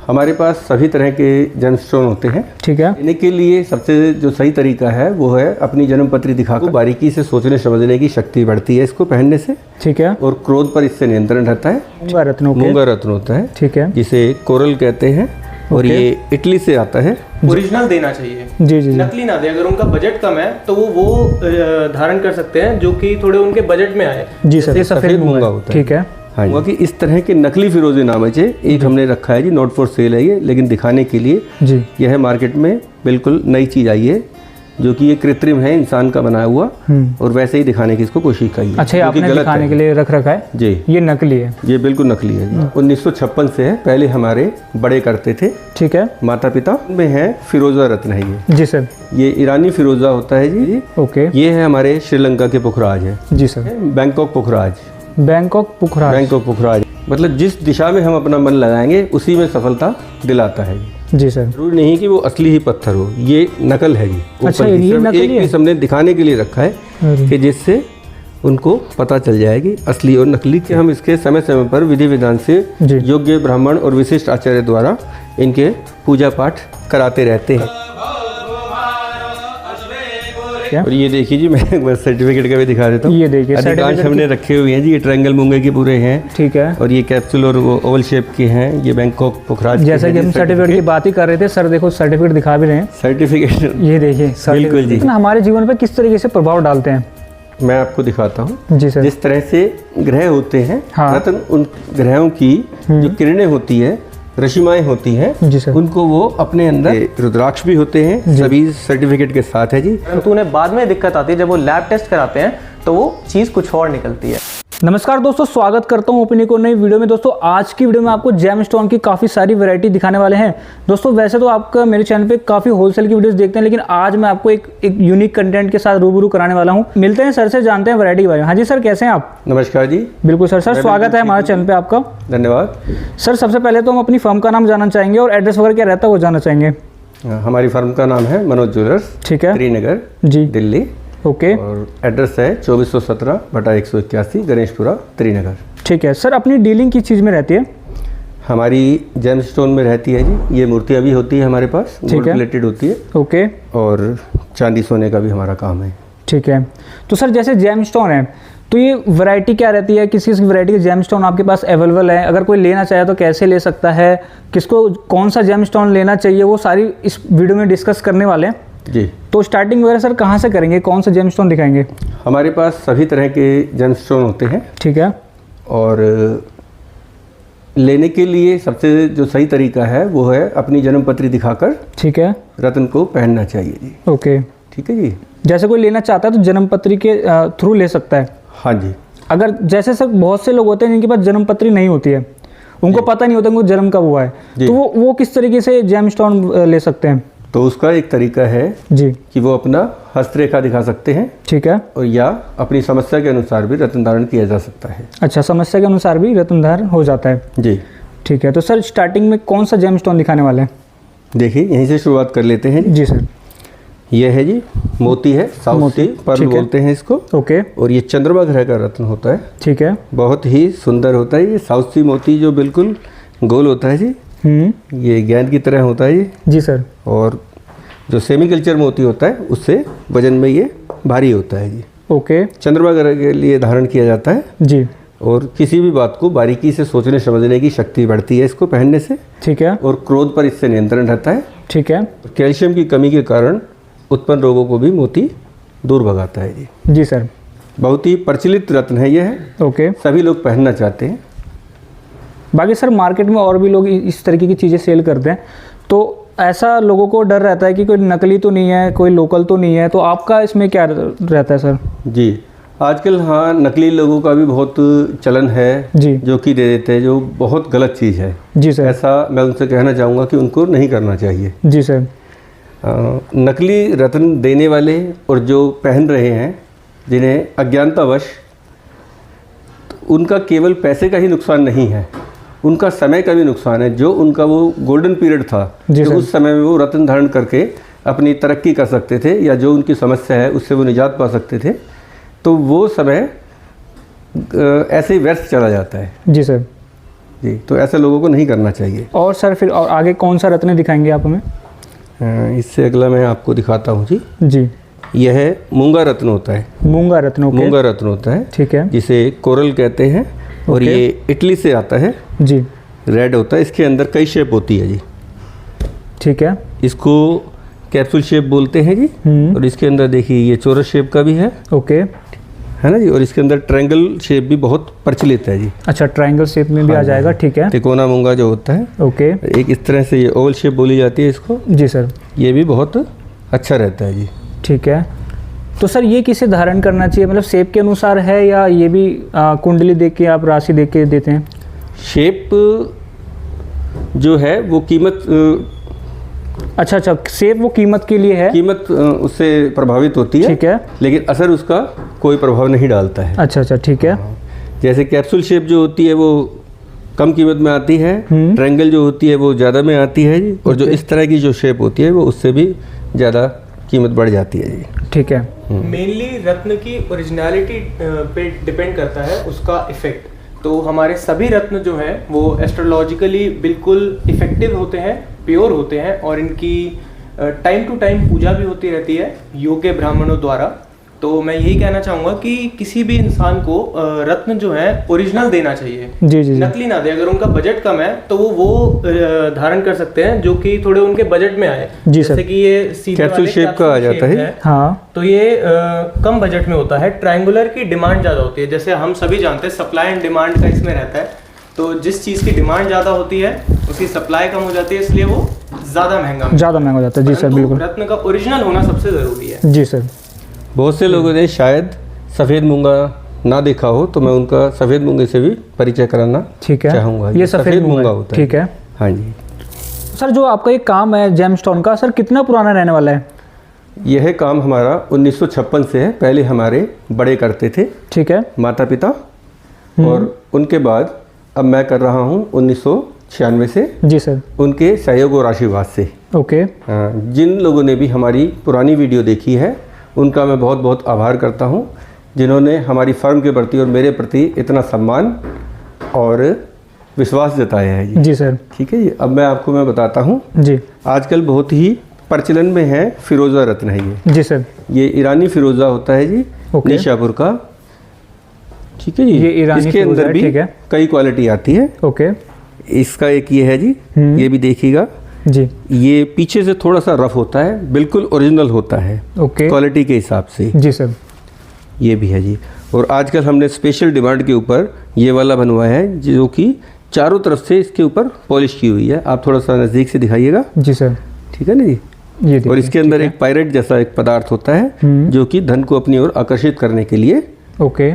हमारे पास सभी तरह के जेमस्टोन होते हैं। ठीक है। लेने के लिए सबसे जो सही तरीका है वो है अपनी जन्म पत्री दिखाकर बारीकी से सोचने समझने की शक्ति बढ़ती है इसको पहनने से। ठीक है। और क्रोध पर इससे नियंत्रण रहता है। मूंगा रत्न होता है। ठीक है। जिसे कोरल कहते हैं और ये इटली से आता है। ओरिजिनल देना चाहिए, जी जी, नकली ना दे। अगर उनका बजट कम है तो वो धारण कर सकते हैं जो कि थोड़े उनके बजट में आए। जी सर, ये सफेद मूंगा होता है। ठीक है। हाँ जी। कि इस तरह के नकली फिरोजी नामाचे एक हमने रखा है जी, नॉट फॉर सेल है ये, लेकिन दिखाने के लिए जी। यह मार्केट में बिल्कुल नई चीज़ आई है जो कि ये कृत्रिम है, इंसान का बनाया हुआ, और वैसे ही दिखाने की इसको कोशिश की है। अच्छा, आपने दिखाने के लिए रख रखा है जी। ये नकली है? ये बिल्कुल नकली है जी। 1956 से है, पहले हमारे बड़े करते थे। ठीक है। माता पिता में है फिरोजा रत्न है ये। जी सर। ये ईरानी फिरोजा होता है जी। ओके। ये है हमारे श्रीलंका के पुखराज है। जी सर। बैंकॉक पुखराज। बैंकॉक पुखराज मतलब जिस दिशा में हम अपना मन लगाएंगे उसी में सफलता दिलाता है। जी सर। जरूरी नहीं कि वो असली ही पत्थर हो, ये नकल है जी। अच्छा, ये नकली एक पीस हमने दिखाने के लिए रखा है कि जिससे उनको पता चल जाएगी असली और नकली के। हम इसके समय समय पर विधि विधान से योग्य ब्राह्मण और विशिष्ट आचार्य द्वारा इनके पूजा पाठ कराते रहते हैं। और ये देखिए जी, मैं बस सर्टिफिकेट का भी दिखा देता हूँ। ये देखिए अधिकांश हमने रखे हुए हैं जी। ये ट्रायंगल मूंगे के पूरे हैं। ठीक है। और ये कैप्सूल और वो ओवल शेप के हैं। ये बैंकॉक पुखराज। जैसा कि हम सर्टिफिकेट की बात ही कर रहे थे सर, देखो सर्टिफिकेट दिखा भी रहे हैं। सर्टिफिकेट ये देखिए बिल्कुल जी। हमारे जीवन पर किस तरीके से प्रभाव डालते हैं मैं आपको दिखाता हूँ। जी सर। जिस तरह से ग्रह होते हैं, हाँ। रत्न उन ग्रहों की जो किरणें होती है, रश्मियाएं होती हैं, जी सर, उनको वो अपने अंदर, रुद्राक्ष भी होते हैं, सभी सर्टिफिकेट के साथ है जी। तो उन्हें बाद में दिक्कत आती है जब वो लैब टेस्ट कराते हैं तो वो चीज़ कुछ और निकलती है। नमस्कार दोस्तों, स्वागत करता हूं अपनी को नई वीडियो में। दोस्तों आज की वीडियो में आपको जेमस्टोन की काफ़ी सारी वैरायटी दिखाने वाले हैं। दोस्तों वैसे तो आपका मेरे चैनल पे काफ़ी होलसेल की वीडियोस देखते हैं, लेकिन आज मैं आपको एक यूनिक कंटेंट के साथ रूबरू कराने वाला हूं। मिलते हैं सर से, जानते हैं वैरायटी के बारे में। हाँ जी सर, कैसे हैं आप? नमस्कार जी। बिल्कुल सर, स्वागत है हमारे चैनल पर आपका। धन्यवाद सर। सबसे पहले तो हम अपनी फर्म का नाम जानना चाहेंगे और एड्रेस वगैरह क्या रहता है वो जानना चाहेंगे। हमारी फर्म का नाम है मनोज ज्वेलर्स। ठीक है। श्रीनगर जी, दिल्ली। ओके। और एड्रेस है 2417/181 गणेशपुरा त्रिनगर। ठीक है सर। अपनी डीलिंग किस चीज़ में रहती है? हमारी जेमस्टोन में रहती है जी। ये मूर्तियाँ भी होती है हमारे पास, गोल्ड प्लेटेड होती है। ओके। और चांदी सोने का भी हमारा काम है। ठीक है। तो सर जैसे जेमस्टोन है तो ये वैरायटी क्या रहती है? किस किस वैरायटी के जेमस्टोन आपके पास अवेलेबल है? अगर कोई लेना चाहे तो कैसे ले सकता है? किसको कौन सा जेमस्टोन लेना चाहिए, वो सारी इस वीडियो में डिस्कस करने वाले हैं जी। तो स्टार्टिंग वगैरह सर कहाँ से करेंगे? कौन सा जेमस्टोन दिखाएंगे? हमारे पास सभी तरह के जेमस्टोन होते हैं। ठीक है। और लेने के लिए सबसे जो सही तरीका है वो है अपनी जन्म पत्री दिखाकर, ठीक है, रत्न को पहनना चाहिए जी। ओके। ठीक है जी। जैसे कोई लेना चाहता है तो जन्म पत्री के थ्रू ले सकता है? हाँ जी। अगर जैसे सर बहुत से लोग होते हैं जिनके पास जन्म पत्री नहीं होती है, उनको पता नहीं होता उनको जन्म कब हुआ है, तो वो किस तरीके से जेमस्टोन ले सकते हैं? तो उसका एक तरीका है जी कि वो अपना हस्तरेखा दिखा सकते हैं। ठीक है। और या अपनी समस्या के अनुसार भी रत्न धारण किया जा सकता है। अच्छा, समस्या के अनुसार भी रत्न धारण हो जाता है जी। ठीक है। तो सर स्टार्टिंग में कौन सा जेमस्टोन दिखाने वाले हैं? देखिए यहीं से शुरुआत कर लेते हैं जी सर। ये है जी मोती है, साउथ सी पर्ल बोलते हैं इसको। ओके। और ये चंद्रमा ग्रह का रत्न होता है। ठीक है। बहुत ही सुंदर होता है ये साउथ सी मोती, जो बिल्कुल गोल होता है जी। ये गेंद की तरह होता है ये। जी सर। और जो सेमी कल्चर मोती होता है उससे वजन में ये भारी होता है जी। ओके। चंद्रमा ग्रह के लिए धारण किया जाता है जी। और किसी भी बात को बारीकी से सोचने समझने की शक्ति बढ़ती है इसको पहनने से। ठीक है। और क्रोध पर इससे नियंत्रण रहता है। ठीक है। कैल्शियम की कमी के कारण उत्पन्न रोगों को भी मोती दूर भगाता है जी। जी सर। बहुत ही प्रचलित रत्न है यह है। ओके। सभी लोग पहनना चाहते हैं। बाकी सर मार्केट में और भी लोग इस तरीके की चीज़ें सेल करते हैं, तो ऐसा लोगों को डर रहता है कि कोई नकली तो नहीं है, कोई लोकल तो नहीं है, तो आपका इसमें क्या रहता है सर? जी आजकल हाँ नकली लोगों का भी बहुत चलन है जी, जो कि दे देते हैं, जो बहुत गलत चीज़ है। जी सर। ऐसा मैं उनसे कहना चाहूँगा कि उनको नहीं करना चाहिए। जी सर। नकली रत्न देने वाले और जो पहन रहे हैं जिन्हें अज्ञानतावश, उनका केवल पैसे का ही नुकसान नहीं है, उनका समय का भी नुकसान है। जो उनका वो गोल्डन पीरियड था, तो उस समय में वो रत्न धारण करके अपनी तरक्की कर सकते थे या जो उनकी समस्या है उससे वो निजात पा सकते थे, तो वो समय ऐसे ही व्यर्थ चला जाता है। जी सर। जी, तो ऐसा लोगों को नहीं करना चाहिए। और सर फिर और आगे कौन सा रत्न दिखाएंगे आप हमें? इससे अगला मैं आपको दिखाता हूँ जी। जी, यह मूंगा रत्न होता है। मूंगा रत्न, ओके। मूंगा रत्न होता है, ठीक है। जिसे कोरल कहते हैं और ओके। ये इटली से आता है। जी, रेड होता है, इसके अंदर कई शेप होती है जी। ठीक है। इसको कैप्सूल शेप बोलते हैं जी। और इसके अंदर देखिए ये चौरस शेप का भी है, ओके, है ना जी। और इसके अंदर ट्रायंगल शेप भी बहुत प्रचलित है जी। अच्छा, ट्रायंगल शेप में भी आ जाएगा, ठीक है। तिकोना मूंगा जो होता है, ओके, एक इस तरह से ये ओवल शेप बोली जाती है इसको। जी सर, ये भी बहुत अच्छा रहता है जी। ठीक है। तो सर ये किसे धारण करना चाहिए, मतलब शेप के अनुसार है या ये भी कुंडली देख के आप राशि देख के देते हैं? शेप जो है वो कीमत अच्छा, शेप वो कीमत के लिए है, कीमत उससे प्रभावित होती है, ठीक है। लेकिन असर उसका कोई प्रभाव नहीं डालता है। अच्छा, ठीक है। जैसे कैप्सूल शेप जो होती है वो कम कीमत में आती है, ट्रायंगल जो होती है वो ज़्यादा में आती है जी। और जो इस तरह की जो शेप होती है वो उससे भी ज़्यादा कीमत बढ़ जाती है जी। ठीक है। मेनली रत्न की ओरिजिनलिटी पे डिपेंड करता है उसका इफेक्ट। तो हमारे सभी रत्न जो हैं वो एस्ट्रोलॉजिकली बिल्कुल इफेक्टिव होते हैं, प्योर होते हैं, और इनकी टाइम टू टाइम पूजा भी होती रहती है योग्य ब्राह्मणों द्वारा। तो मैं यही कहना चाहूँगा कि किसी भी इंसान को रत्न जो है ओरिजिनल देना चाहिए, जी, नकली ना दे। अगर उनका बजट कम है तो वो धारण कर सकते हैं जो कि थोड़े उनके बजट में आए। जी सर। जैसे कि ये सीधे कैप्सूल वाले शेप का आ जाता है। हाँ, तो ये कम बजट में होता है। ट्रायंगुलर की डिमांड ज़्यादा होती है, जैसे हम सभी जानते हैं सप्लाई एंड डिमांड का इसमें रहता है। तो जिस चीज़ की डिमांड ज़्यादा होती है उसकी सप्लाई कम हो जाती है, इसलिए वो ज़्यादा महंगा हो जाता है। जी सर, बिल्कुल। रत्न का ओरिजिनल होना सबसे ज़रूरी है। जी सर। बहुत से लोगों ने शायद सफ़ेद मूंगा ना देखा हो, तो मैं उनका सफ़ेद मूंगे से भी परिचय कराना ठीक है चाहूँगा। ये सफ़ेद मूंगा होता है, ठीक है। हाँ जी। सर जो आपका ये काम है जेमस्टोन का, सर कितना पुराना रहने वाला है? यह काम हमारा 1956 से है। पहले हमारे बड़े करते थे, ठीक है, माता पिता, और उनके बाद अब मैं कर रहा हूँ 1996 से। जी सर। उनके सहयोग और आशीर्वाद से। ओके। जिन लोगों ने भी हमारी पुरानी वीडियो देखी है उनका मैं बहुत बहुत आभार करता हूँ, जिन्होंने हमारी फर्म के प्रति और मेरे प्रति इतना सम्मान और विश्वास जताया है जी। जी सर। ठीक है जी। अब मैं बताता हूँ जी। आजकल बहुत ही प्रचलन में है फिरोज़ा रत्न है ये। जी सर। ये ईरानी फिरोज़ा होता है जी, निशापुर का। ठीक है जी। ये ईरानी इसके अंदर भी कई क्वालिटी आती है। ओके। इसका एक ये है जी, ये भी देखिएगा जी। ये पीछे से थोड़ा सा रफ होता है, बिल्कुल ओरिजिनल होता है ओके, क्वालिटी के हिसाब से। जी सर। ये भी है जी। और आजकल हमने स्पेशल डिमांड के ऊपर ये वाला बनवाया है जो कि चारों तरफ से इसके ऊपर पॉलिश की हुई है। आप थोड़ा सा नज़दीक से दिखाइएगा। जी सर। ठीक है ना जी। ये और इसके अंदर एक पायरेट जैसा एक पदार्थ होता है जो कि धन को अपनी ओर आकर्षित करने के लिए ओके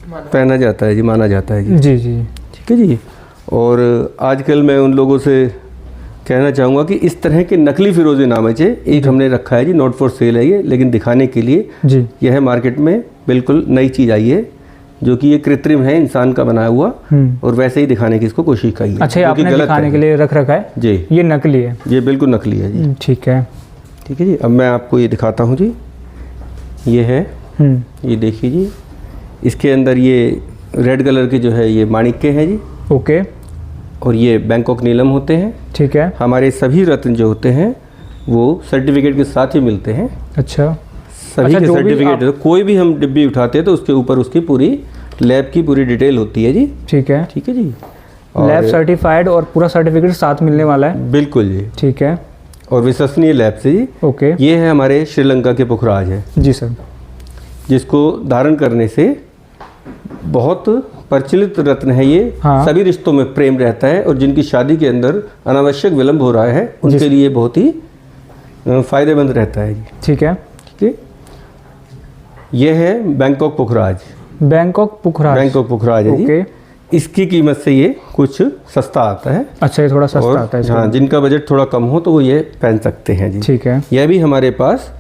पहना जाता है जी, माना जाता है जी। जी जी। ठीक है जी। और आजकल मैं उन लोगों से कहना चाहूँगा कि इस तरह के नकली फिरोजे नामाचे एक हमने रखा है जी, नॉट फॉर सेल है ये, लेकिन दिखाने के लिए जी। यह मार्केट में बिल्कुल नई चीज़ आई है जो कि ये कृत्रिम है, इंसान का बनाया हुआ, और वैसे ही दिखाने की इसको कोशिश की है। अच्छा, आपने दिखाने के लिए रख रखा है जी। ये नकली है? ये बिल्कुल नकली है जी। ठीक है। ठीक है जी। अब मैं आपको ये दिखाता हूँ जी। ये है, ये देखिए जी, इसके अंदर ये रेड कलर के जो है ये माणिक्य हैं जी। ओके। और ये बैंकॉक नीलम होते हैं। ठीक है। हमारे सभी रत्न जो होते हैं वो सर्टिफिकेट के साथ ही मिलते हैं। अच्छा, सभी के सर्टिफिकेट, कोई भी हम डिब्बी उठाते हैं तो उसके ऊपर उसकी पूरी लैब की पूरी डिटेल होती है जी। ठीक है। ठीक है जी। लैब सर्टिफाइड और पूरा सर्टिफिकेट साथ मिलने वाला है? बिल्कुल जी। ठीक है। और विश्वसनीय लैब से जी। ओके। ये है हमारे श्रीलंका के पुखराज है जी सर, जिसको धारण करने से बहुत प्रचलित रत्न है ये। हाँ। सभी रिश्तों में प्रेम रहता है और जिनकी शादी के अंदर अनावश्यक विलंब हो रहा है उनके लिए बहुत ही फायदेमंद रहता है जी। ठीक है। ठीक है। ये है बैंकॉक पुखराज। बैंकॉक पुखराज है जी। इसकी कीमत से ये कुछ सस्ता आता है। अच्छा, ये थोड़ा सस्ता आता है। हाँ, जिनका बजट थोड़ा कम हो तो वो ये पहन सकते हैं जी। ठीक है। यह भी हमारे पास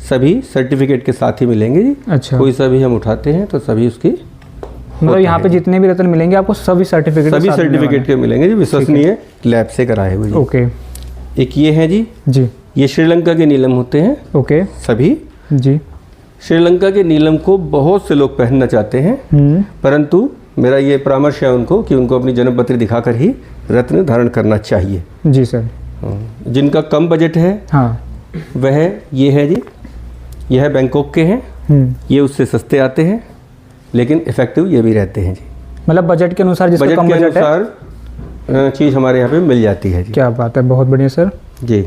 सभी सर्टिफिकेट के साथ ही मिलेंगे जी। अच्छा, कोई सा भी हम उठाते हैं तो सभी उसकी मतलब यहाँ पे जितने भी रत्न मिलेंगे आपको सभी सर्टिफिकेट के मिलेंगे जी, विश्वसनीय लैब से कराए हुए। ओके। एक ये है जी। ये श्रीलंका के नीलम होते हैं। ओके। सभी जी। श्रीलंका के नीलम को बहुत से लोग पहनना चाहते हैं, परंतु मेरा ये परामर्श है उनको कि उनको अपनी जन्म पत्री दिखाकर ही रत्न धारण करना चाहिए। जी सर। जिनका कम बजट है हाँ, वह ये है जी, ये है बैंकॉक के हैं, ये उससे सस्ते आते हैं लेकिन इफ़ेक्टिव ये भी रहते हैं जी। मतलब बजट के अनुसार, जिसका कम बजट है चीज़ हमारे यहाँ पे मिल जाती है जी। क्या बात है, बहुत बढ़िया सर जी।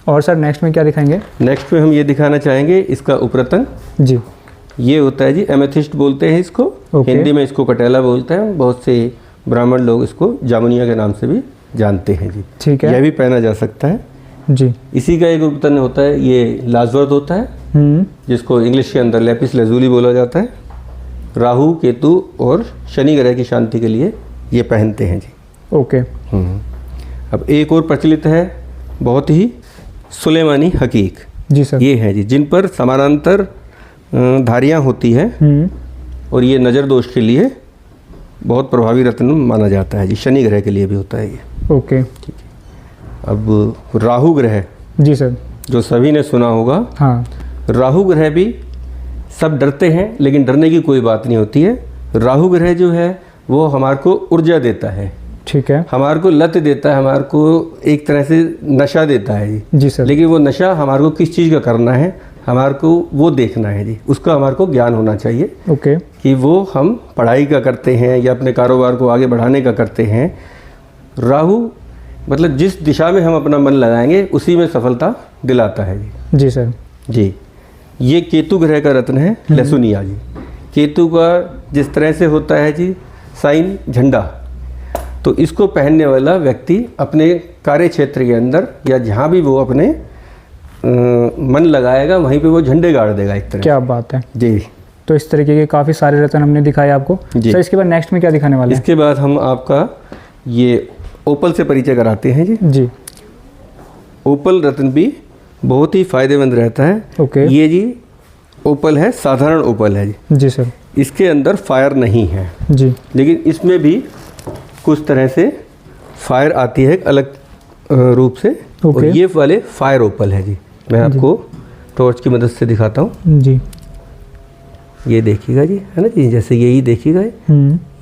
और सर नेक्स्ट में क्या दिखाएंगे? नेक्स्ट में हम ये दिखाना चाहेंगे इसका उपरतन जी। ये होता है जी एमेथिस्ट बोलते हैं इसको, हिंदी में इसको कटेला बोलते हैं, बहुत से ब्राह्मण लोग इसको जामुनिया के नाम से भी जानते हैं जी। ठीक है। यह भी पहना जा सकता है जी। इसी का एक उपरतन होता है, ये लाजवर्द होता है, जिसको इंग्लिश के अंदर लेपिस लेजुली बोला जाता है। राहु, केतु और शनि ग्रह की शांति के लिए ये पहनते हैं जी। ओके। अब एक और प्रचलित है बहुत ही, सुलेमानी हकीक। जी सर। ये है जी, जिन पर समानांतर धारियाँ होती हैं और ये नज़र दोष के लिए बहुत प्रभावी रत्न माना जाता है जी। शनि ग्रह के लिए भी होता है ये। ओके। ठीक है। अब राहु ग्रह, जी सर, जो सभी ने सुना होगा। हाँ। राहु ग्रह भी सब डरते हैं लेकिन डरने की कोई बात नहीं होती है। राहु ग्रह जो है वो हमारे को ऊर्जा देता है, ठीक है, हमारे को लत देता है, हमारे को एक तरह से नशा देता है जी। जी सर। लेकिन वो नशा हमारे को किस चीज़ का करना है, हमारे को वो देखना है जी, उसका हमारे को ज्ञान होना चाहिए। ओके। कि वो हम पढ़ाई का करते हैं या अपने कारोबार को आगे बढ़ाने का करते हैं। राहु मतलब जिस दिशा में हम अपना मन लगाएंगे उसी में सफलता दिलाता है जी। जी सर। जी। ये केतु ग्रह का रत्न है, लहसुनिया जी। केतु का जिस तरह से होता है जी साइन झंडा, तो इसको पहनने वाला व्यक्ति अपने कार्य क्षेत्र के अंदर या जहाँ भी वो अपने मन लगाएगा वहीं पे वो झंडे गाड़ देगा एक तरह। क्या बात है जी। तो इस तरीके के काफ़ी सारे रत्न हमने दिखाए आपको। जी। सर इसके बाद नेक्स्ट में क्या दिखाने वाले हैं? इसके बाद हम आपका ये ओपल से परिचय कराते हैं जी। जी। ओपल रत्न भी बहुत ही फायदेमंद रहता है। ओके। ये जी ओपल है, साधारण ओपल है जी। जी सर। इसके अंदर फायर नहीं है जी। लेकिन इसमें भी कुछ तरह से फायर आती है एक अलग रूप से। और ये वाले फायर ओपल है जी। मैं आपको टॉर्च की मदद से दिखाता हूँ जी। ये देखिएगा जी, है ना जी, जैसे यही देखिएगा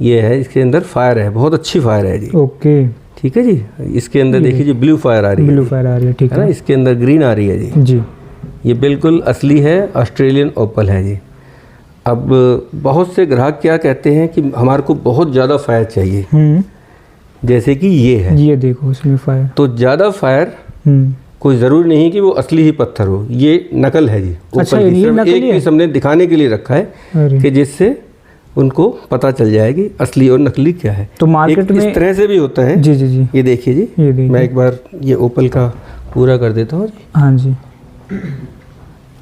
ये है, इसके अंदर फायर है, बहुत अच्छी फायर है जी। ओके। ठीक है जी। इसके अंदर देखिए जी ब्लू फायर आ रही है, ब्लू फायर आ रही है, ठीक है ना। इसके अंदर ग्रीन आ रही है जी। जी। ये बिल्कुल असली है, ऑस्ट्रेलियन ओपल है जी। अब बहुत से ग्राहक क्या कहते हैं कि हमारे को बहुत ज़्यादा फायर चाहिए, जैसे कि ये है, ये देखो इसमें फायर। तो ज़्यादा फायर कोई ज़रूरी नहीं कि वो असली ही पत्थर हो, ये नकल है जी। अच्छा, ओपल की ये सिर्फ नकली एक है? पीस हमने दिखाने के लिए रखा है कि जिससे उनको पता चल जाएगी असली और नकली क्या है। तो मार्केट में इस तरह से भी होता है। जी जी जी। ये देखिए जी, ये देखिए। मैं एक बार ये ओपल का पूरा कर देता हूँ जी। हाँ जी।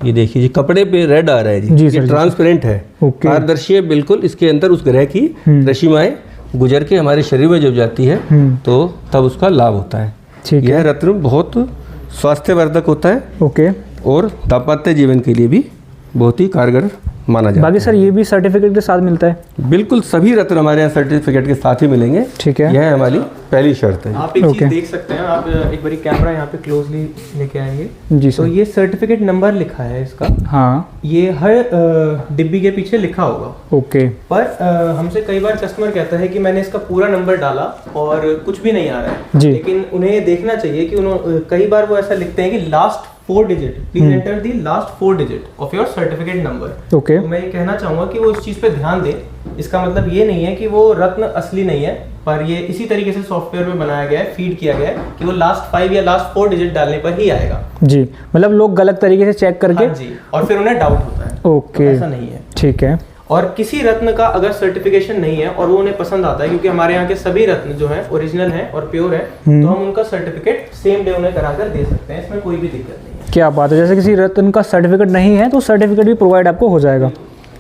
ये देखिए जी, कपड़े पे रेड आ रहा है जी। जी ये सर, ट्रांसपेरेंट है, ओके। पारदर्शी है बिल्कुल। इसके अंदर उस ग्रह की रश्मियाएं गुजर के हमारे शरीर में जब जाती है तो तब उसका लाभ होता है। ठीक है। यह रत्न बहुत स्वास्थ्यवर्धक होता है ओके। और दाम्पत्य जीवन के लिए भी बहुत ही कारगर माना जाता है। बाकी सर ये भी सर्टिफिकेट के साथ मिलता है? बिल्कुल, सभी रत्न हमारे यहाँ सर्टिफिकेट के साथ ही मिलेंगे। ठीक है। यह हमारी पहली शर्त है। आप एक ओके। चीज देख सकते हैं, आप एक बारी कैमरा यहाँ पे क्लोजली लेके आएंगे। जी तो सर। ये सर्टिफिकेट नंबर लिखा है इसका, हाँ। ये हर डिब्बी के पीछे लिखा होगा। ओके। पर हमसे कई बार कस्टमर कहता है कि मैंने इसका पूरा नंबर डाला और कुछ भी नहीं आ रहा है। जी। लेकिन उन्हें देखना चाहिए कि उन्होंने कई बार वो ऐसा लिखते हैं कि last 4 digit, please enter the last 4 digit of your certificate number. Okay. तो मैं ये कहना चाहूंगा कि वो इस चीज़ पे ध्यान दें। इसका मतलब ये नहीं है कि वो रत्न असली नहीं है, पर ये इसी तरीके से सॉफ्टवेयर में बनाया गया है, फीड किया गया है कि वो लास्ट 5 या लास्ट 4 डिजिट डालने पर ही आएगा। जी, मतलब लोग गलत तरीके से चेक करके। हाँ जी, और फिर उन्हें डाउट होता है। ओके। तो ऐसा नहीं है। ठीक है। और किसी रत्न का अगर सर्टिफिकेशन नहीं है और वो उन्हें पसंद आता है, क्योंकि हमारे यहाँ के सभी रत्न जो हैं ओरिजिनल हैं और प्योर है, तो हम उनका सर्टिफिकेट सेम डे उन्हें कराकर दे सकते हैं, इसमें कोई भी दिक्कत नहीं है। क्या बात है, जैसे किसी रत्न का सर्टिफिकेट नहीं है तो सर्टिफिकेट भी प्रोवाइड आपको हो जाएगा।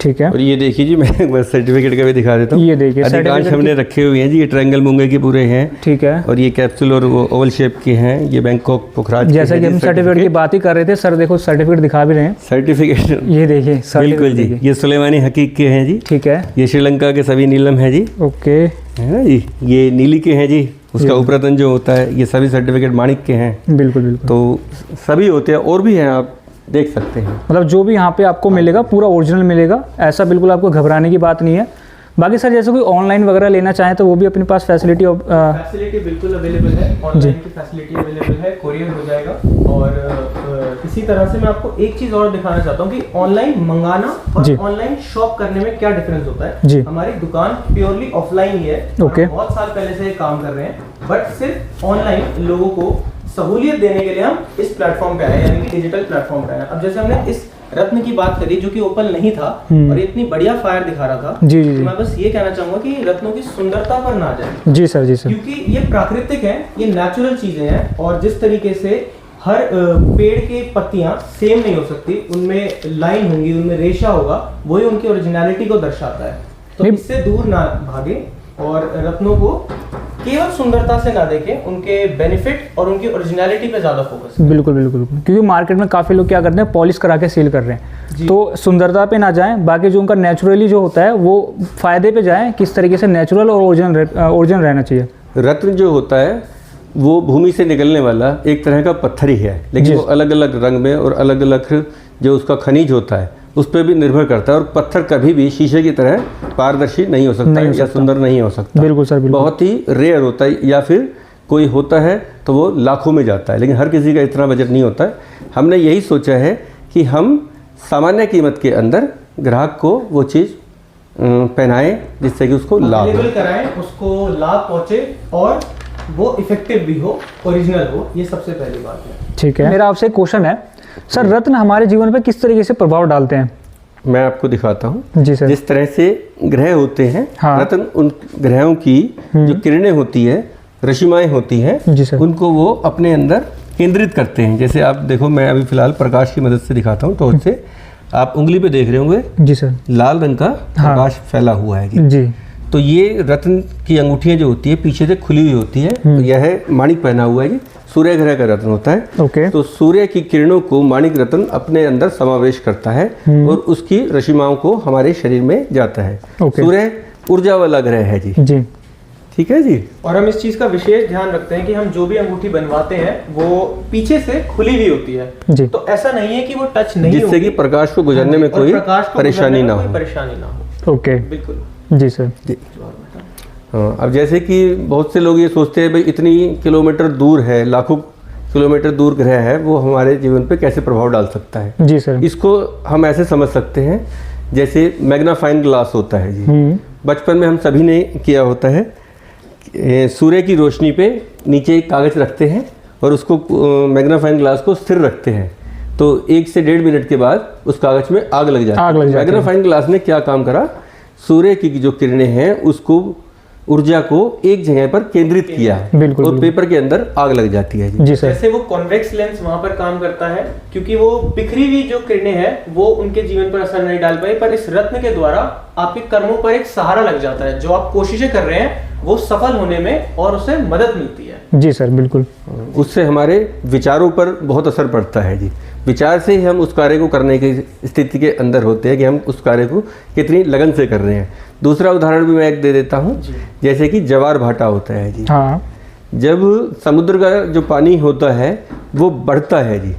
ठीक है। और ये देखिए जी, मैं एक बार सर्टिफिकेट का भी दिखा देता हूँ। ये देखिए अधिकांश certificate हमने रखे हुए हैं जी। ये ट्रायंगल मूंगे के पूरे हैं। ठीक है। और ये कैप्सूल और वो ओवल शेप के हैं। ये बैंकॉक पोखराज जैसा कि हम सर्टिफिकेट की बात ही कर रहे थे, सर देखो सर्टिफिकेट दिखा भी रहे हैं। सर्टिफिकेट ये देखिए बिल्कुल जी। ये सुलेमानी हकीक के हैं जी। ठीक है। ये श्रीलंका के सभी नीलम है जी। ओके। है ना जी। ये नीली के हैं जी। उसका उपरतन जो होता है, ये सभी सर्टिफिकेट माणिक के हैं। बिल्कुल बिल्कुल। तो सभी होते हैं, और भी हैं, आप देख सकते हैं। मतलब जो भी यहाँ पे आपको मिलेगा पूरा ओरिजिनल मिलेगा, ऐसा बिल्कुल आपको घबराने की बात नहीं है। बाकी सर जैसे कोई ऑनलाइन वगैरह लेना चाहे तो वो भी अपने पास फैसिलिटी बिल्कुल अवेलेबल है, ऑनलाइन की फैसिलिटी अवेलेबल है, कोरियर हो जाएगा। और इसी तरह से मैं आपको एक चीज़ और दिखाना चाहता हूँ कि ऑनलाइन मंगाना और ऑनलाइन शॉप करने में क्या डिफरेंस होता है। जी। हमारी दुकान प्योरली ऑफलाइन ही है, ओके। बहुत साल पहले से काम कर रहे हैं, बट सिर्फ ऑनलाइन लोगों को सहूलियत देने के लिए हम इस प्लेटफॉर्म पे आए, यानी कि डिजिटल प्लेटफॉर्म पे आए। अब जैसे हमने इस रत्न की बात करी जो कि ओपन नहीं था और इतनी बढ़िया फायर दिखा रहा था, जी जी तो मैं बस ये कहना चाहूंगा कि रत्नों की सुंदरता पर ना जाए। जी सर, जी सर। क्योंकि ये प्राकृतिक है, ये नेचुरल चीजें हैं, और जिस तरीके से हर पेड़ के पत्तियां सेम नहीं हो सकती, उनमें लाइन होंगी, उनमें रेशा होगा, वही उनकी ओरिजिनलिटी को दर्शाता है। तो इससे दूर ना भागे और रत्नों को केवल सुंदरता से ना देखें, उनके बेनिफिट और उनकी ओरिजिनलिटी पे ज्यादा फोकस। बिल्कुल बिल्कुल, क्योंकि मार्केट में काफ़ी लोग क्या करते हैं, पॉलिश करा के सेल कर रहे हैं, तो सुंदरता पे ना जाएं, बाकी जो उनका नेचुरली जो होता है वो फायदे पे जाएं, किस तरीके से नेचुरल और ओरिजिनल रहना चाहिए। रत्न जो होता है वो भूमि से निकलने वाला एक तरह का पत्थर ही है, लेकिन वो अलग अलग रंग में और अलग अलग जो उसका खनिज होता है उस पर भी निर्भर करता है। और पत्थर कभी भी शीशे की तरह पारदर्शी नहीं हो सकता या सुंदर नहीं हो सकता। बिल्कुल सर, बिल्कुल। बहुत ही रेयर होता है, या फिर कोई होता है तो वो लाखों में जाता है, लेकिन हर किसी का इतना बजट नहीं होता है। हमने यही सोचा है कि हम सामान्य कीमत के अंदर ग्राहक को वो चीज़ पहनाएं जिससे कि उसको लाभ कराएं, उसको लाभ पहुंचे और वो इफेक्टिव भी हो, ओरिजिनल हो, ये सबसे पहली बात है। ठीक है, मेरा आपसे एक क्वेश्चन है सर, रत्न हमारे जीवन पे किस तरीके से प्रभाव डालते हैं? मैं आपको दिखाता हूँ। जी सर। जिस तरह से ग्रह होते हैं, हाँ। रत्न उन ग्रहों की जो किरणें होती है, रश्मियाएं होती हैं, जी सर, उनको वो अपने अंदर केंद्रित करते हैं। जैसे आप देखो, मैं अभी फिलहाल प्रकाश की मदद से दिखाता हूँ, टॉर्च से। आप उंगली पे देख रहे होंगे, जी सर, लाल रंग का प्रकाश फैला हुआ है जी। तो ये रत्न की अंगूठियाँ जो होती है पीछे से खुली हुई होती है, तो यह माणिक पहना हुआ है, सूर्य ग्रह का रत्न होता है। ओके। तो सूर्य की किरणों को माणिक रत्न अपने अंदर समावेश करता है और उसकी रश्मियों को हमारे शरीर में जाता है। सूर्य ऊर्जा वाला ग्रह है जी। जी, ठीक है जी। और हम इस चीज का विशेष ध्यान रखते हैं कि हम जो भी अंगूठी बनवाते हैं वो पीछे से खुली हुई होती है जी। तो ऐसा नहीं है कि वो टच नहीं जिससे कि प्रकाश को गुजरने में कोई परेशानी ना हो। परेशानी ना हो। ओके, बिल्कुल जी सर। जी। हाँ, अब जैसे कि बहुत से लोग ये सोचते हैं भाई इतनी किलोमीटर दूर है, लाखों किलोमीटर दूर ग्रह है, वो हमारे जीवन पे कैसे प्रभाव डाल सकता है। जी सर। इसको हम ऐसे समझ सकते हैं जैसे मैग्नाफाइंग ग्लास होता है जी। बचपन में हम सभी ने किया होता है, सूर्य की रोशनी पे नीचे एक कागज़ रखते हैं और उसको मैग्नाफाइंग ग्लास को स्थिर रखते हैं, तो 1 से 1.5 मिनट के बाद उस कागज़ में आग लग जाती है। मैग्नाफाइंग ग्लास ने क्या काम करा, सूर्य की जो किरणें हैं उसको, ऊर्जा को एक जगह पर केंद्रित किया है। बिल्कुल, और पेपर के अंदर आग लग जाती है जी सर। जैसे वो कॉन्वेक्स लेंस वहां पर काम करता है, क्योंकि वो बिखरी हुई जो किरणें हैं वो उनके जीवन पर असर नहीं डाल पाई, पर इस रत्न के द्वारा आपके कर्मों पर एक सहारा लग जाता है। जो आप कोशिशें कर रहे हैं वो सफल होने में और उसे मदद मिलती है। जी सर, बिल्कुल। उससे हमारे विचारों पर बहुत असर पड़ता है जी। विचार से ही हम उस कार्य को करने की स्थिति के अंदर होते हैं कि हम उस कार्य को कितनी लगन से कर रहे हैं। दूसरा उदाहरण भी मैं एक दे देता हूँ, जैसे कि ज्वार भाटा होता है जी। हाँ। जब समुद्र का जो पानी होता है वो बढ़ता है जी,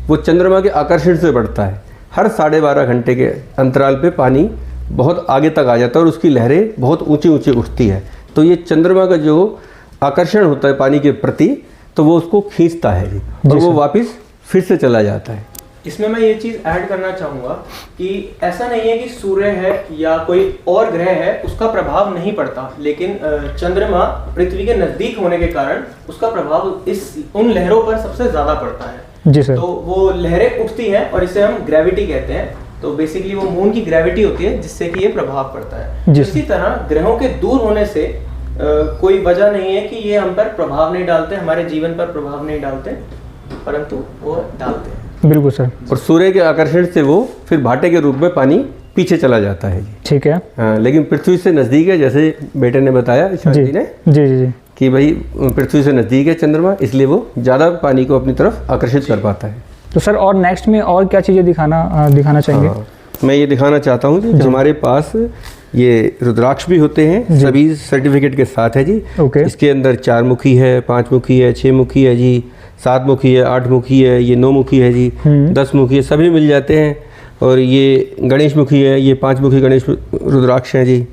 वो चंद्रमा के आकर्षण से बढ़ता है। हर 12.5 घंटे के अंतराल पे पानी बहुत आगे तक आ जाता है और उसकी लहरें बहुत ऊंची ऊंची उठती है। तो ये चंद्रमा का जो आकर्षण होता है पानी के प्रति, तो वो उसको खींचता है जी, और वो वापस फिर से चला जाता है। इसमें मैं ये चीज ऐड करना चाहूंगा कि ऐसा नहीं है कि सूर्य है या कोई और ग्रह है उसका प्रभाव नहीं पड़ता, लेकिन चंद्रमा पृथ्वी के नजदीक होने के कारण उसका प्रभाव उन लहरों पर सबसे ज्यादा पड़ता है। जी सर। तो वो लहरें उठती हैं और इसे हम ग्रेविटी कहते हैं। तो बेसिकली वो मून की ग्रेविटी होती है जिससे कि ये प्रभाव पड़ता है। इसी तरह ग्रहों के दूर होने से कोई वजह नहीं है कि ये हम पर प्रभाव नहीं डालते, हमारे जीवन पर प्रभाव नहीं डालते, परंतु वो डालते हैं। बिल्कुल सर। और सूर्य के आकर्षण से वो फिर भाटे के रूप में पानी पीछे चला जाता है जी। ठीक है। हाँ, लेकिन पृथ्वी से नज़दीक है, जैसे बेटे ने बताया शांति ने जी जी जी कि भाई पृथ्वी से नज़दीक है चंद्रमा, इसलिए वो ज़्यादा पानी को अपनी तरफ आकर्षित कर पाता है। तो सर और नेक्स्ट में और क्या चीज़ें दिखाना चाहेंगे? हाँ, मैं ये दिखाना चाहता हूँ जी, हमारे पास ये रुद्राक्ष भी होते हैं, सभी सर्टिफिकेट के साथ है जी। ओके। इसके अंदर 4 मुखी है, 5 मुखी है, 6 मुखी है जी, 7 मुखी है, 8 मुखी है, ये 9 मुखी है जी, 10 मुखी है, सभी मिल जाते हैं। और ये गणेश मुखी है, ये 5 मुखी गणेश रुद्राक्ष हैं जी।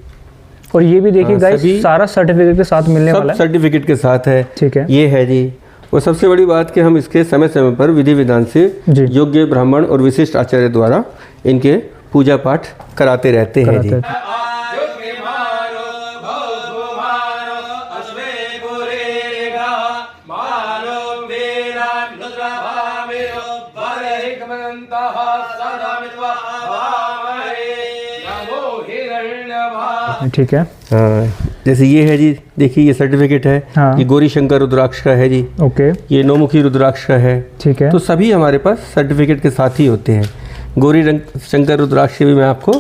और ये भी देखिए गाइस सारा सर्टिफिकेट के साथ मिलने वाला है। सर्टिफिकेट के साथ है। ठीक है, ये है जी। और सबसे बड़ी बात कि हम इसके समय समय पर विधि विधान से योग्य ब्राह्मण और विशिष्ट आचार्य द्वारा इनके पूजा पाठ कराते रहते हैं जी। ठीक है, हाँ, जैसे ये है जी, देखिए ये सर्टिफिकेट है। हाँ। ये गौरी शंकर रुद्राक्ष का है जी। ओके, ये नौमुखी रुद्राक्ष का है। ठीक है, तो सभी हमारे पास सर्टिफिकेट के साथ ही होते हैं। गौरी शंकर रुद्राक्ष के भी मैं आपको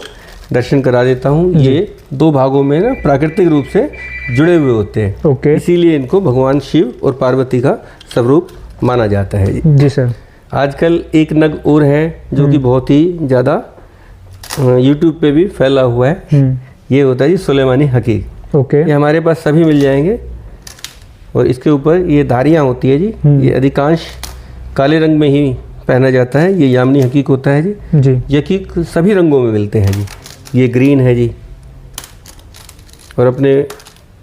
दर्शन करा देता हूँ। ये 2 भागों में ना प्राकृतिक रूप से जुड़े हुए होते हैं। ओके, इसीलिए इनको भगवान शिव और पार्वती का स्वरूप माना जाता है जी सर। आजकल एक नग और है जो कि बहुत ही ज़्यादा यूट्यूब पे भी फैला हुआ है। ये होता है जी सुलेमानी हकीक। ओके, ये हमारे पास सभी मिल जाएंगे। और इसके ऊपर ये धारियाँ होती है जी। ये अधिकांश काले रंग में ही पहना जाता है। ये यामिनी हकीक होता है जी। ये हकीक सभी रंगों में मिलते हैं जी। ये ग्रीन है जी, और अपने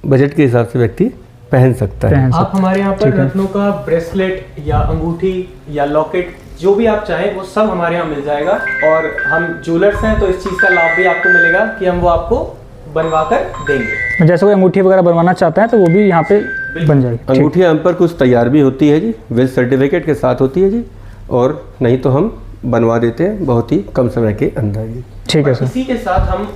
बजट के हिसाब से व्यक्ति पहन सकता है। आप हमारे यहाँ पर रत्नों का ब्रेसलेट या अंगूठी या लॉकेट जो भी आप चाहें वो सब हमारे यहाँ मिल जाएगा। और हम ज्वेलर्स हैं तो इस चीज़ का लाभ भी आपको मिलेगा कि हम वो आपको बनवा कर देंगे। जैसे कोई अंगूठी वगैरह बनवाना चाहता है तो वो भी यहाँ पे बन जाएगी। अंगूठियाँ हम पर कुछ तैयार भी होती है जी, विद सर्टिफिकेट के साथ होती है जी, और नहीं तो हम बनवा देते हैं बहुत ही कम समय के अंदर जी। ठीक है सर। इसी के साथ हम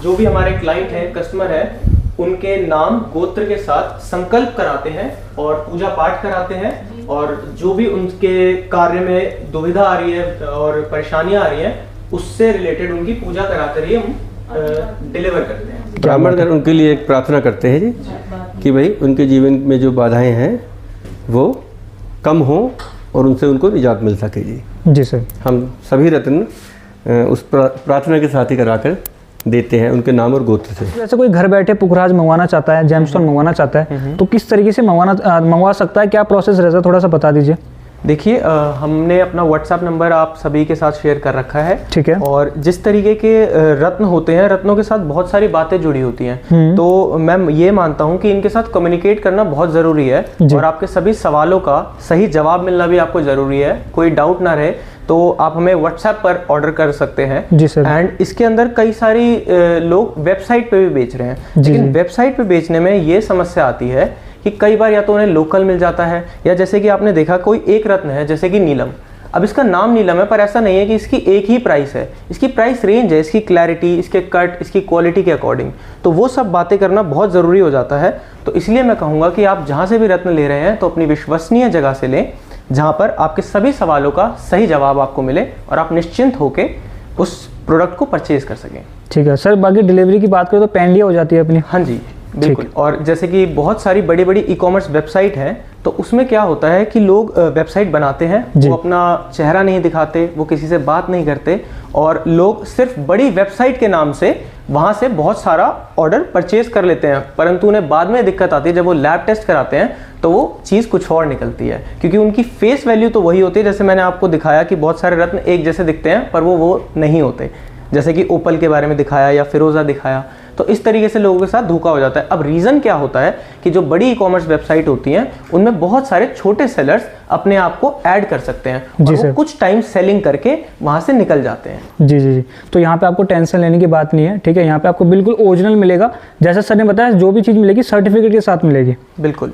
जो भी हमारे क्लाइंट हैं, कस्टमर हैं, उनके नाम गोत्र के साथ संकल्प कराते हैं और पूजा पाठ कराते हैं। और जो भी उनके कार्य में दुविधा आ रही है और परेशानियां आ रही हैं, उससे रिलेटेड उनकी पूजा कराते ही हम डिलीवर करते हैं। ब्राह्मण घर उनके लिए एक प्रार्थना करते हैं जी कि भाई उनके जीवन में जो बाधाएं हैं वो कम हो और उनसे उनको निजात मिल सके जी। जी सर। हम सभी रत्न उस प्रार्थना के साथ ही कराकर देते हैं उनके नाम और गोत्र से। जैसे कोई घर बैठे पुखराज मंगवाना चाहता है, जेमस्टोन मंगवाना चाहता है, तो किस तरीके से मंगवा सकता है? क्या प्रोसेस रहता है, थोड़ा सा बता दीजिए। देखिए, हमने अपना व्हाट्सएप नंबर आप सभी के साथ शेयर कर रखा है। ठीक है। और जिस तरीके के रत्न होते हैं, रत्नों के साथ बहुत सारी बातें जुड़ी होती हैं। तो मैं ये मानता हूं कि इनके साथ कम्युनिकेट करना बहुत ज़रूरी है और आपके सभी सवालों का सही जवाब मिलना भी आपको ज़रूरी है। कोई डाउट ना रहे तो आप हमें व्हाट्सएप पर ऑर्डर कर सकते हैं। जी सर। एंड इसके अंदर कई सारी लोग वेबसाइट पे भी बेच रहे हैं, लेकिन वेबसाइट पे बेचने में ये समस्या आती है कि कई बार या तो उन्हें लोकल मिल जाता है, या जैसे कि आपने देखा कोई एक रत्न है जैसे कि नीलम। अब इसका नाम नीलम है पर ऐसा नहीं है कि इसकी एक ही प्राइस है, इसकी प्राइस रेंज है, इसकी क्लैरिटी, इसके कट, इसकी क्वालिटी के अकॉर्डिंग। तो वो सब बातें करना बहुत ज़रूरी हो जाता है। तो इसलिए मैं कहूँगा कि आप जहाँ से भी रत्न ले रहे हैं तो अपनी विश्वसनीय जगह से लें, जहाँ पर आपके सभी सवालों का सही जवाब आपको मिले और आप निश्चिंत होकर उस प्रोडक्ट को परचेज कर सकें। ठीक है सर। बाकी डिलीवरी की बात करें तो पैंडिया हो जाती है अपनी। हाँ जी बिल्कुल। और जैसे कि बहुत सारी बड़ी बड़ी ई कॉमर्स वेबसाइट हैं, तो उसमें क्या होता है कि लोग वेबसाइट बनाते हैं, वो अपना चेहरा नहीं दिखाते, वो किसी से बात नहीं करते, और लोग सिर्फ बड़ी वेबसाइट के नाम से वहाँ से बहुत सारा ऑर्डर परचेज कर लेते हैं, परंतु उन्हें बाद में दिक्कत आती है जब वो लैब टेस्ट कराते हैं तो वो चीज़ कुछ और निकलती है। क्योंकि उनकी फेस वैल्यू तो वही होती है, जैसे मैंने आपको दिखाया कि बहुत सारे रत्न एक जैसे दिखते हैं पर वो नहीं होते, जैसे कि ओपल के बारे में दिखाया या फिरोजा दिखाया। तो इस तरीके से लोगों के साथ धोखा हो जाता है। अब रीज़न क्या होता है कि जो बड़ी ई कॉमर्स वेबसाइट होती हैं उनमें बहुत सारे छोटे सेलर्स अपने आप को ऐड कर सकते हैं और वो कुछ टाइम सेलिंग करके वहाँ से निकल जाते हैं। जी जी जी। तो यहाँ पे आपको टेंशन लेने की बात नहीं है, ठीक है। यहाँ पे आपको बिल्कुल ओरिजिनल मिलेगा, जैसा सर ने बताया, जो भी चीज़ मिलेगी सर्टिफिकेट के साथ मिलेगी। बिल्कुल।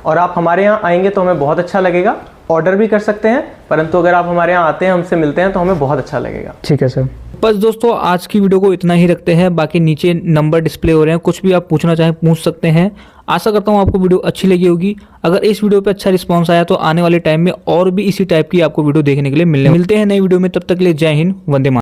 और आप हमारे यहाँ आएंगे तो हमें बहुत अच्छा लगेगा। ऑर्डर भी कर सकते हैं, परंतु अगर आप हमारे यहाँ आते हैं, हमसे मिलते हैं तो हमें बहुत अच्छा लगेगा। ठीक है सर। बस दोस्तों, आज की वीडियो को इतना ही रखते हैं। बाकी नीचे नंबर डिस्प्ले हो रहे हैं, कुछ भी आप पूछना चाहें पूछ सकते हैं। आशा करता हूँ आपको वीडियो अच्छी लगी होगी। अगर इस वीडियो पे अच्छा रिस्पांस आया तो आने वाले टाइम में और भी इसी टाइप की आपको वीडियो देखने के लिए मिलते हैं नई वीडियो में। तब तक के लिए जय हिंद, वंदे मातरम।